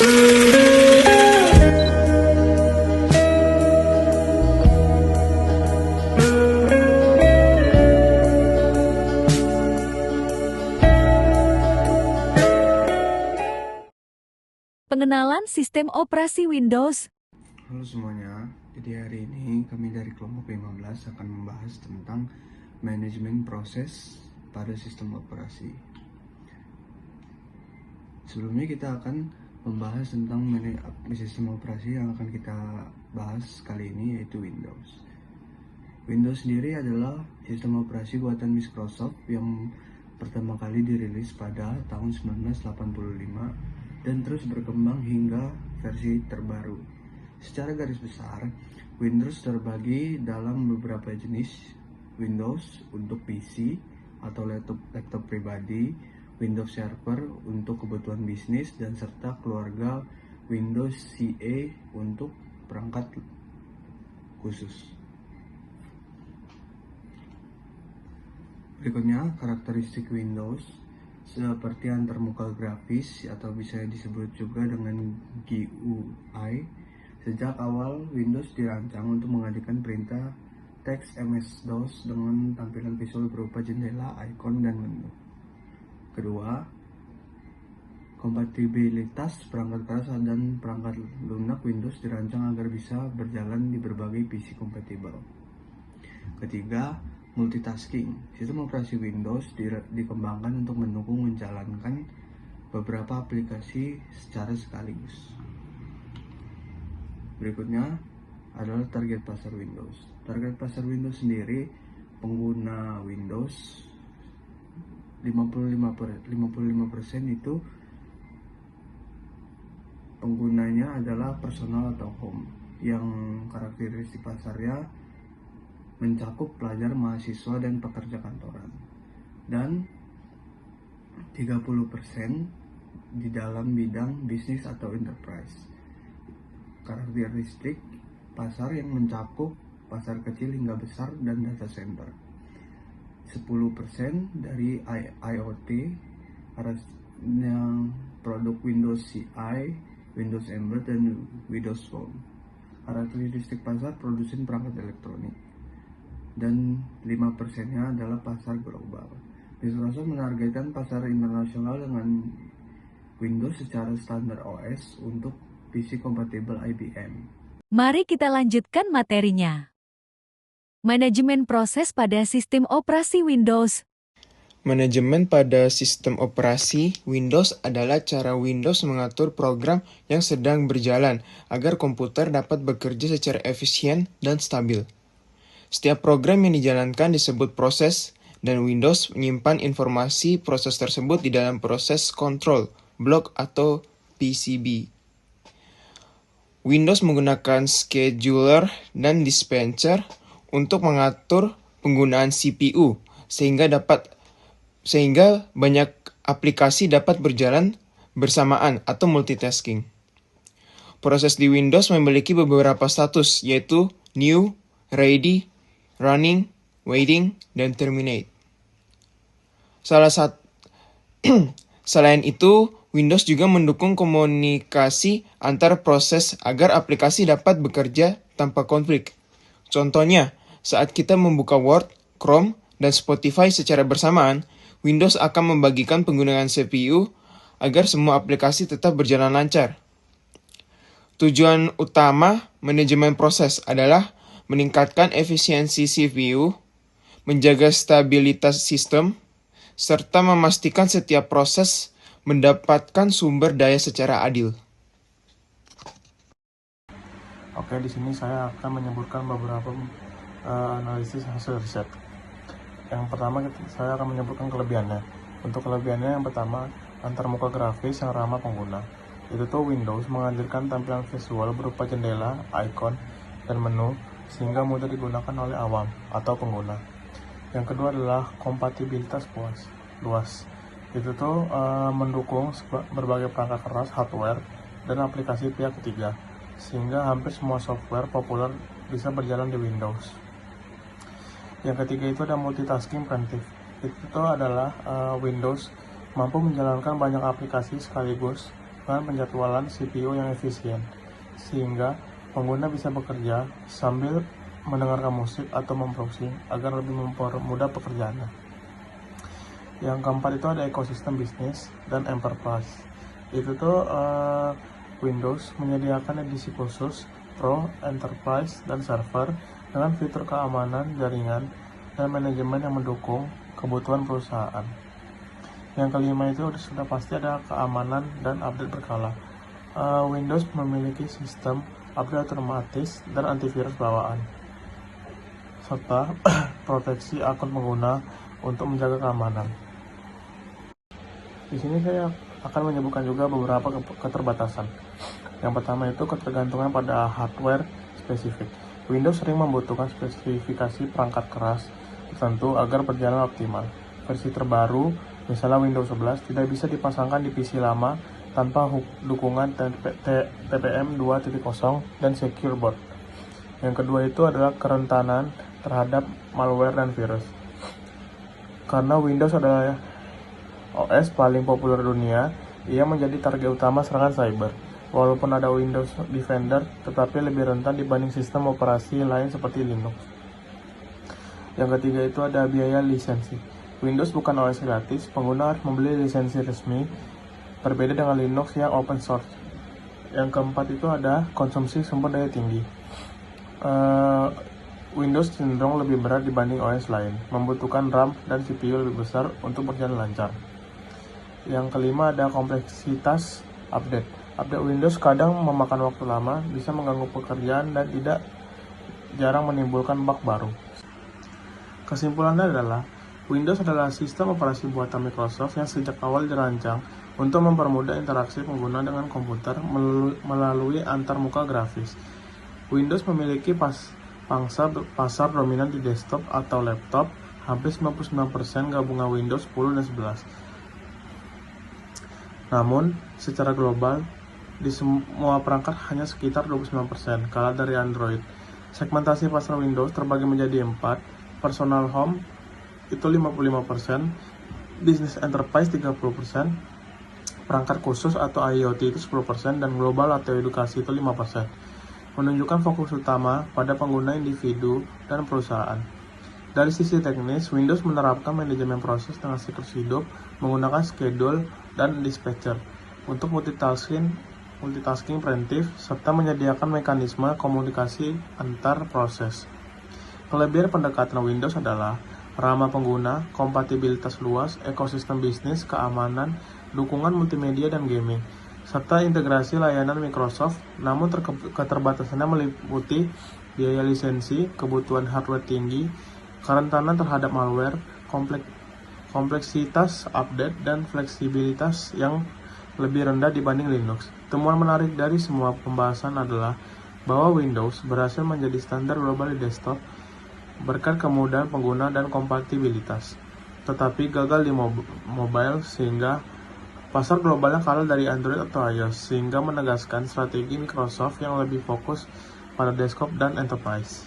Pengenalan sistem operasi Windows. Halo semuanya, jadi hari ini kami dari kelompok 15 akan membahas tentang manajemen proses pada sistem operasi. Sebelumnya kita akan membahas tentang sistem operasi yang akan kita bahas kali ini, yaitu Windows. Windows sendiri adalah sistem operasi buatan Microsoft yang pertama kali dirilis pada tahun 1985 dan terus berkembang hingga versi terbaru. Secara garis besar, Windows terbagi dalam beberapa jenis: Windows untuk PC atau laptop pribadi, Windows Server untuk kebutuhan bisnis, dan serta keluarga Windows CE untuk perangkat khusus. Berikutnya, karakteristik Windows seperti antarmuka grafis atau bisa disebut juga dengan GUI. Sejak awal, Windows dirancang untuk menghadirkan perintah teks MS-DOS dengan tampilan visual berupa jendela, icon, dan menu. Kedua, kompatibilitas perangkat keras dan perangkat lunak Windows dirancang agar bisa berjalan di berbagai PC kompatibel. Ketiga, multitasking. Sistem operasi Windows dikembangkan untuk mendukung menjalankan beberapa aplikasi secara sekaligus. Berikutnya adalah target pasar Windows. Target pasar Windows sendiri, pengguna Windows 55% itu penggunanya adalah personal atau home, yang karakteristik pasarnya mencakup pelajar, mahasiswa, dan pekerja kantoran, dan 30% di dalam bidang bisnis atau enterprise. Karakteristik pasar yang mencakup pasar kecil hingga besar dan data center. 10% dari IoT, yang produk Windows CI, Windows Embed, dan Windows Phone. Karakteristik pasar produsen perangkat elektronik, dan 5%-nya adalah pasar global. Microsoft menargetkan pasar internasional dengan Windows secara standar OS untuk PC kompatibel IBM. Mari kita lanjutkan materinya. Manajemen proses pada sistem operasi Windows. Manajemen pada sistem operasi Windows adalah cara Windows mengatur program yang sedang berjalan agar komputer dapat bekerja secara efisien dan stabil. Setiap program yang dijalankan disebut proses, dan Windows menyimpan informasi proses tersebut di dalam proses control block atau PCB. Windows menggunakan scheduler dan dispenser untuk mengatur penggunaan CPU sehingga banyak aplikasi dapat berjalan bersamaan atau multitasking. Proses di Windows memiliki beberapa status, yaitu new, ready, running, waiting, dan terminate. Selain itu, Windows juga mendukung komunikasi antar proses agar aplikasi dapat bekerja tanpa konflik. Contohnya, saat kita membuka Word, Chrome, dan Spotify secara bersamaan, Windows akan membagikan penggunaan CPU agar semua aplikasi tetap berjalan lancar. Tujuan utama manajemen proses adalah meningkatkan efisiensi CPU, menjaga stabilitas sistem, serta memastikan setiap proses mendapatkan sumber daya secara adil. Oke, di sini saya akan menyebutkan beberapa analisis hasil riset. Yang pertama, saya akan menyebutkan kelebihannya. Untuk kelebihannya, yang pertama, antarmuka grafis yang ramah pengguna. Itu tuh Windows menghadirkan tampilan visual berupa jendela, icon, dan menu sehingga mudah digunakan oleh awam atau pengguna. Yang kedua adalah kompatibilitas luas. Itu tuh mendukung berbagai perangkat keras, hardware, dan aplikasi pihak ketiga, sehingga hampir semua software populer bisa berjalan di Windows. Yang ketiga itu ada multitasking preventif. Itu adalah Windows mampu menjalankan banyak aplikasi sekaligus dengan penjadwalan CPU yang efisien, sehingga pengguna bisa bekerja sambil mendengarkan musik atau membrowsing agar lebih mempermudah pekerjaannya. Yang keempat itu ada ekosistem bisnis dan enterprise. Itu tuh Windows menyediakan edisi khusus Pro, Enterprise, dan Server dengan fitur keamanan jaringan dan manajemen yang mendukung kebutuhan perusahaan. Yang kelima itu sudah pasti ada keamanan dan update berkala. Windows memiliki sistem update otomatis dan antivirus bawaan, serta proteksi akun pengguna untuk menjaga keamanan. Di sini saya akan menyebutkan juga beberapa keterbatasan. Yang pertama itu ketergantungan pada hardware spesifik. Windows sering membutuhkan spesifikasi perangkat keras tertentu agar berjalan optimal. Versi terbaru, misalnya Windows 11, tidak bisa dipasangkan di PC lama tanpa dukungan TPM 2.0 dan Secure Boot. Yang kedua itu adalah kerentanan terhadap malware dan virus. Karena Windows adalah OS paling populer dunia, ia menjadi target utama serangan cyber. Walaupun ada Windows Defender, tetapi lebih rentan dibanding sistem operasi lain seperti Linux. Yang ketiga itu ada biaya lisensi. Windows bukan OS gratis, pengguna harus membeli lisensi resmi, berbeda dengan Linux yang open source. Yang keempat itu ada konsumsi sumber daya tinggi. Windows cenderung lebih berat dibanding OS lain, membutuhkan RAM dan CPU lebih besar untuk berjalan lancar. Yang kelima ada kompleksitas update. Update Windows kadang memakan waktu lama, bisa mengganggu pekerjaan dan jarang menimbulkan bug baru. Kesimpulannya adalah, Windows adalah sistem operasi buatan Microsoft yang sejak awal dirancang untuk mempermudah interaksi pengguna dengan komputer melalui antarmuka grafis. Windows memiliki pasar dominan di desktop atau laptop, hampir 99% gabungan Windows 10 dan 11. Namun, secara global, di semua perangkat hanya sekitar 29%, kalah dari Android. Segmentasi pasar Windows terbagi menjadi 4, personal home itu 55%, business enterprise 30%, perangkat khusus atau IoT itu 10%, dan global atau edukasi itu 5%. Menunjukkan fokus utama pada pengguna individu dan perusahaan. Dari sisi teknis, Windows menerapkan manajemen proses dengan siklus hidup menggunakan schedule dan dispatcher untuk multitasking preventif, serta menyediakan mekanisme komunikasi antar proses. Kelebihan pendekatan Windows adalah ramah pengguna, kompatibilitas luas, ekosistem bisnis, keamanan, dukungan multimedia dan gaming, serta integrasi layanan Microsoft. Namun keterbatasannya meliputi biaya lisensi, kebutuhan hardware tinggi, kerentanan terhadap malware, kompleksitas update, dan fleksibilitas yang lebih rendah dibanding Linux. Temuan menarik dari semua pembahasan adalah bahwa Windows berhasil menjadi standar global di desktop berkat kemudahan pengguna dan kompatibilitas, tetapi gagal di mobile sehingga pasar globalnya kalah dari Android atau iOS, sehingga menegaskan strategi Microsoft yang lebih fokus pada desktop dan enterprise.